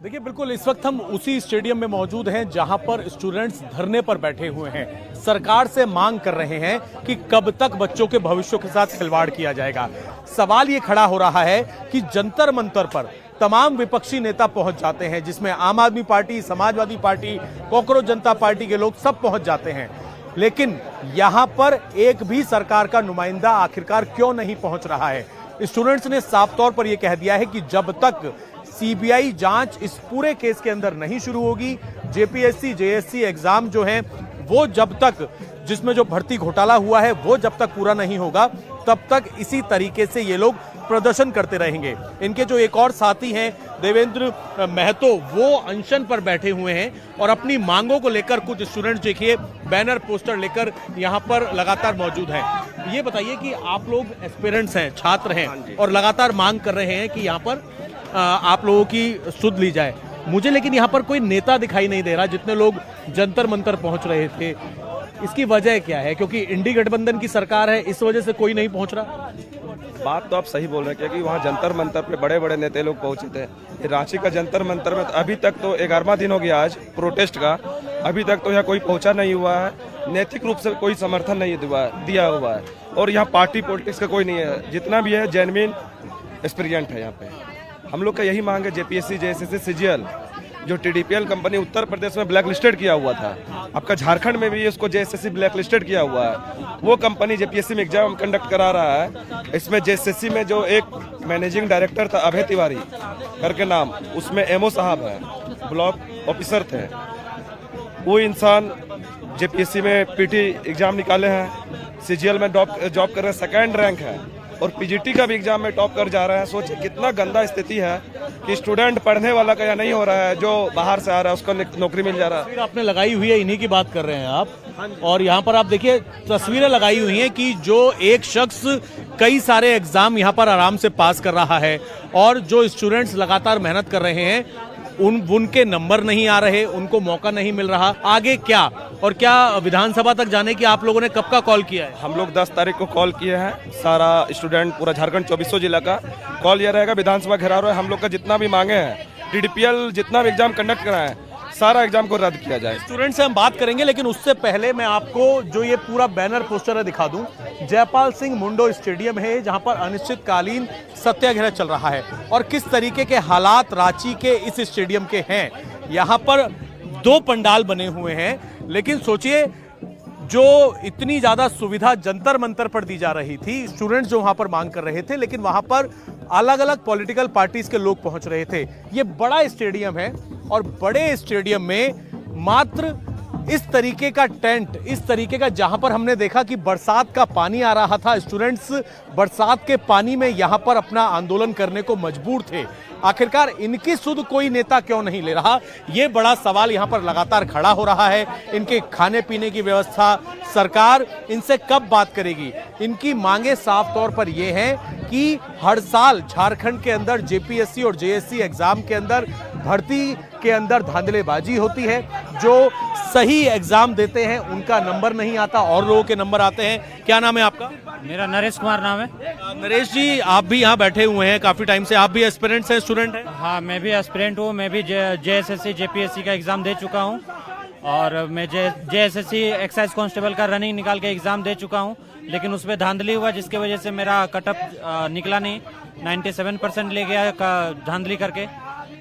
देखिए बिल्कुल इस वक्त हम उसी स्टेडियम में मौजूद हैं जहां पर स्टूडेंट्स धरने पर बैठे हुए हैं। सरकार से मांग कर रहे हैं कि कब तक बच्चों के भविष्य के साथ खिलवाड़ किया जाएगा। सवाल ये खड़ा हो रहा है कि जंतर मंतर पर तमाम विपक्षी नेता पहुंच जाते हैं, जिसमें आम आदमी पार्टी, समाजवादी पार्टी, कॉकरोच जनता पार्टी के लोग सब पहुंच जाते हैं, लेकिन यहां पर एक भी सरकार का नुमाइंदा आखिरकार क्यों नहीं पहुंच रहा है। स्टूडेंट्स ने साफ तौर पर यह कह दिया है कि जब तक सीबीआई जांच इस पूरे केस के अंदर नहीं शुरू होगी, जेपीएससी जेएससी एग्जाम जो है वो जब तक, जिसमें जो भर्ती घोटाला हुआ है वो जब तक पूरा नहीं होगा, तब तक इसी तरीके से ये लोग प्रदर्शन करते रहेंगे। इनके जो एक और साथी हैं देवेंद्र महतो, वो अनशन पर बैठे हुए हैं और अपनी मांगों को लेकर कुछ स्टूडेंट्स देखिए बैनर पोस्टर लेकर यहाँ पर लगातार मौजूद हैं। ये बताइए कि आप लोग एस्पिरेंट्स हैं, छात्र हैं और लगातार मांग कर रहे हैं कि यहाँ पर आप लोगों की सुध ली जाए। मुझे लेकिन यहाँ पर कोई नेता दिखाई नहीं दे रहा। जितने लोग जंतर मंतर पहुंच रहे थे, इसकी वजह क्या है? क्योंकि इंडी गठबंधन की सरकार है, इस वजह से कोई नहीं पहुंच रहा। बात तो आप सही बोल रहे हैं, क्योंकि वहाँ जंतर मंतर पे बड़े बड़े नेता लोग पहुंचे थे। रांची का जंतर मंतर में अभी तक तो 11वां दिन हो गया आज प्रोटेस्ट का, अभी तक तो यहाँ कोई पहुंचा नहीं हुआ है। नैतिक रूप से कोई समर्थन नहीं दिया हुआ है और यहाँ पार्टी पॉलिटिक्स का कोई नहीं है। जितना भी है जेन्युइन एस्पिरेंट है यहाँ पे। हम लोग का यही मांग है जेपीएससी जेएसएससी सीजीएल जो टीडीपीएल कंपनी उत्तर प्रदेश में ब्लैक लिस्टेड किया हुआ था, आपका झारखंड में भी इसको जेएसएससी ब्लैक लिस्टेड किया हुआ है। वो कंपनी जेपीएससी में एग्जाम कंडक्ट करा रहा है। इसमें जेएसएससी में जो एक मैनेजिंग डायरेक्टर था अभय तिवारी करके नाम, उसमें एमओ साहब है, ब्लॉक ऑफिसर थे। वो इंसान जेपीएससी में पीटी एग्जाम निकाले हैं, सीजीएल में जॉब कर रहे हैं, सेकेंड रैंक है और पीजीटी का भी एग्जाम में टॉप कर जा रहा है। सोचिए कितना गंदा स्थिति है कि स्टूडेंट पढ़ने वाला का यहाँ नहीं हो रहा है, जो बाहर से आ रहा है उसको नौकरी मिल जा रहा है। आपने लगाई हुई है, इन्हीं की बात कर रहे हैं आप। और यहाँ पर आप देखिए तस्वीरें लगाई हुई हैं कि जो एक शख्स कई सारे एग्जाम यहाँ पर आराम से पास कर रहा है और जो स्टूडेंट्स लगातार मेहनत कर रहे हैं उनके नंबर नहीं आ रहे, उनको मौका नहीं मिल रहा। आगे क्या? और क्या विधानसभा तक जाने की आप लोगों ने कब का कॉल किया है? हम लोग 10 तारीख को कॉल किए हैं। सारा स्टूडेंट पूरा झारखंड 2400 जिला का कॉल ये रहेगा, विधानसभा घेराव है। हम लोग का जितना भी मांगे हैं, टीडीपीएल जितना भी एग्जाम कंडक्ट कराए हैं, सारा एग्जाम को रद्द किया जाए। स्टूडेंट से हम बात करेंगे, लेकिन उससे पहले मैं आपको जो ये पूरा बैनर पोस्टर है दिखा दूं। जयपाल सिंह मुंडो स्टेडियम है जहां पर अनिश्चितकालीन सत्याग्रह चल रहा है और किस तरीके के हालात रांची के इस स्टेडियम के हैं। यहां पर 2 पंडाल बने हुए हैं, लेकिन सोचिए जो इतनी ज्यादा सुविधा जंतर मंतर पर दी जा रही थी, स्टूडेंट्स जो वहां पर मांग कर रहे थे, लेकिन वहां पर अलग अलग पॉलिटिकल पार्टीज के लोग पहुंच रहे थे। ये बड़ा स्टेडियम है और बड़े स्टेडियम में मात्र इस तरीके का टेंट, इस तरीके का, जहां पर हमने देखा कि बरसात का पानी आ रहा था, स्टूडेंट्स बरसात के पानी में यहां पर अपना आंदोलन करने को मजबूर थे। आखिरकार इनकी सुध कोई नेता क्यों नहीं ले रहा, यह बड़ा सवाल यहां पर लगातार खड़ा हो रहा है। इनके खाने पीने की व्यवस्था सरकार इनसे कब बात करेगी? इनकी मांगे साफ तौर पर यह हैं कि हर साल झारखंड के अंदर जेपीएससी और जेएससी एग्जाम के अंदर भर्ती के अंदर धांधलेबाजी होती है। जो सही एग्जाम देते हैं उनका नंबर नहीं आता और लोगों के नंबर आते हैं। क्या नाम है आपका? मेरा नरेश कुमार नाम है। नरेश जी, आप भी यहाँ बैठे हुए हैं काफी टाइम से, आप भी एस्पिरेंट्स हैं, स्टूडेंट हैं? हाँ, मैं भी एस्पिरेंट हूँ। मैं भी जेएसएससी जेपीएससी का एग्जाम दे चुका हूँ और मैं जेएसएससी एक्साइज कांस्टेबल का रनिंग निकाल के एग्जाम दे चुका हूँ, लेकिन उसमें धांधली हुआ जिसकी वजह से मेरा कटअप निकला नहीं, 97% ले गया धांधली करके।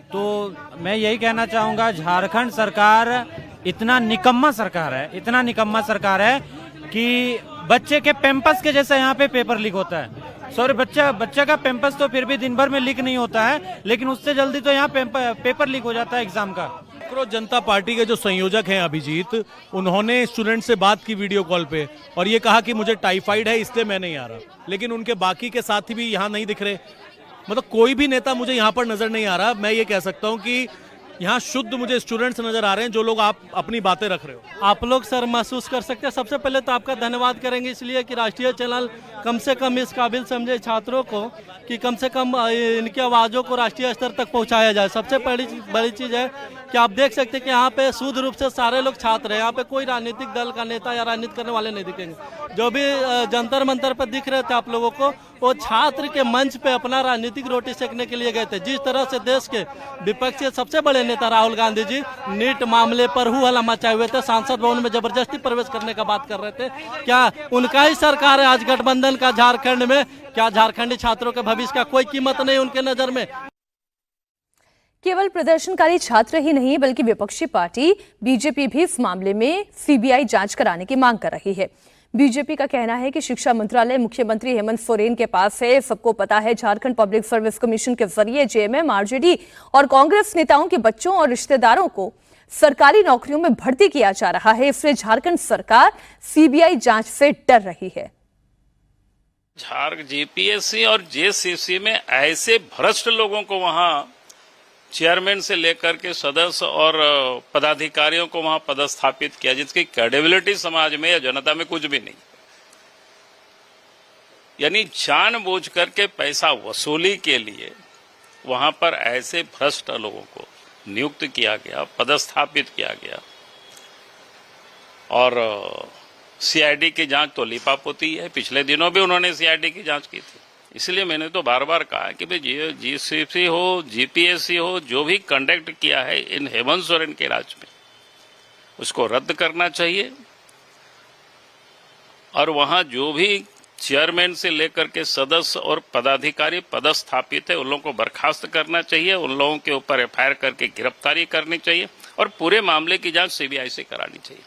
तो मैं यही कहना चाहूँगा, झारखंड सरकार इतना निकम्मा सरकार है, इतना निकम्मा सरकार है कि बच्चे के पैंपस के जैसा यहाँ पे पेपर लीक होता है। सॉरी, बच्चा का पैंपस तो फिर भी दिन भर में लीक नहीं होता है, लेकिन उससे जल्दी तो यहाँ पेपर लीक हो जाता है एग्जाम का। कॉकरोच जनता पार्टी के जो संयोजक हैं अभिजीत, उन्होंने स्टूडेंट से बात की वीडियो कॉल पे और ये कहा कि मुझे टाइफाइड है इसलिए मैं नहीं आ रहा, लेकिन उनके बाकी के साथी भी यहाँ नहीं दिख रहे। मतलब कोई भी नेता मुझे यहाँ पर नजर नहीं आ रहा। मैं ये कह सकता हूँ कि यहाँ शुद्ध मुझे स्टूडेंट्स नजर आ रहे हैं, जो लोग आप अपनी बातें रख रहे हो। आप लोग सर महसूस कर सकते हैं। सबसे पहले तो आपका धन्यवाद करेंगे इसलिए कि राष्ट्रीय चैनल कम से कम इस काबिल समझे छात्रों को कि कम से कम इनकी आवाज़ों को राष्ट्रीय स्तर तक पहुंचाया जाए। सबसे बड़ी चीज़ है कि आप देख सकते हैं कि यहाँ पे शुद्ध रूप से सारे लोग छात्र हैं। यहाँ पे कोई राजनीतिक दल का नेता या राजनीति करने वाले नहीं दिखेंगे। जो भी जंतर मंतर पर दिख रहे थे आप लोगों को, वो छात्र के मंच पे अपना राजनीतिक रोटी सेकने के लिए गए थे। जिस तरह से देश के विपक्षी सबसे बड़े नेता राहुल गांधी जी नीट मामले पर हु हल्ला मचाए हुए थे, सांसद भवन में जबरदस्ती प्रवेश करने का बात कर रहे थे, क्या उनका ही सरकार है आज गठबंधन का झारखंड में? क्या झारखंडी छात्रों के भविष्य का कोई कीमत नहीं उनके नजर में? केवल प्रदर्शनकारी छात्र ही नहीं बल्कि विपक्षी पार्टी बीजेपी भी इस मामले में सीबीआई जांच कराने की मांग कर रही है। बीजेपी का कहना है कि शिक्षा मंत्रालय मुख्यमंत्री हेमंत सोरेन के पास है। सबको पता है झारखंड पब्लिक सर्विस कमीशन के जरिए जेएमएम, आरजेडी और कांग्रेस नेताओं के बच्चों और रिश्तेदारों को सरकारी नौकरियों में भर्ती किया जा रहा है, इसलिए झारखंड सरकार सीबीआई जांच से डर रही है। झारखंड जीपीएससी और जेसीसी में ऐसे भ्रष्ट लोगों को वहां चेयरमैन से लेकर के सदस्य और पदाधिकारियों को वहां पदस्थापित किया जिसकी क्रेडिबिलिटी समाज में या जनता में कुछ भी नहीं। यानी जानबूझ करके पैसा वसूली के लिए वहां पर ऐसे भ्रष्ट लोगों को नियुक्त किया गया, पदस्थापित किया गया। और सीआईडी की जांच तो लिपापोती है। पिछले दिनों भी उन्होंने सीआईडी की जांच की थी। इसलिए मैंने तो बार बार कहा कि भाई जीसीसी हो, जीपीएससी हो, जो भी कंडक्ट किया है इन हेमंत सोरेन के राज में, उसको रद्द करना चाहिए। और वहां जो भी चेयरमैन से लेकर के सदस्य और पदाधिकारी पदस्थापित है उन लोगों को बर्खास्त करना चाहिए, उन लोगों के ऊपर एफआईआर करके गिरफ्तारी करनी चाहिए और पूरे मामले की जांच सीबीआई से करानी चाहिए।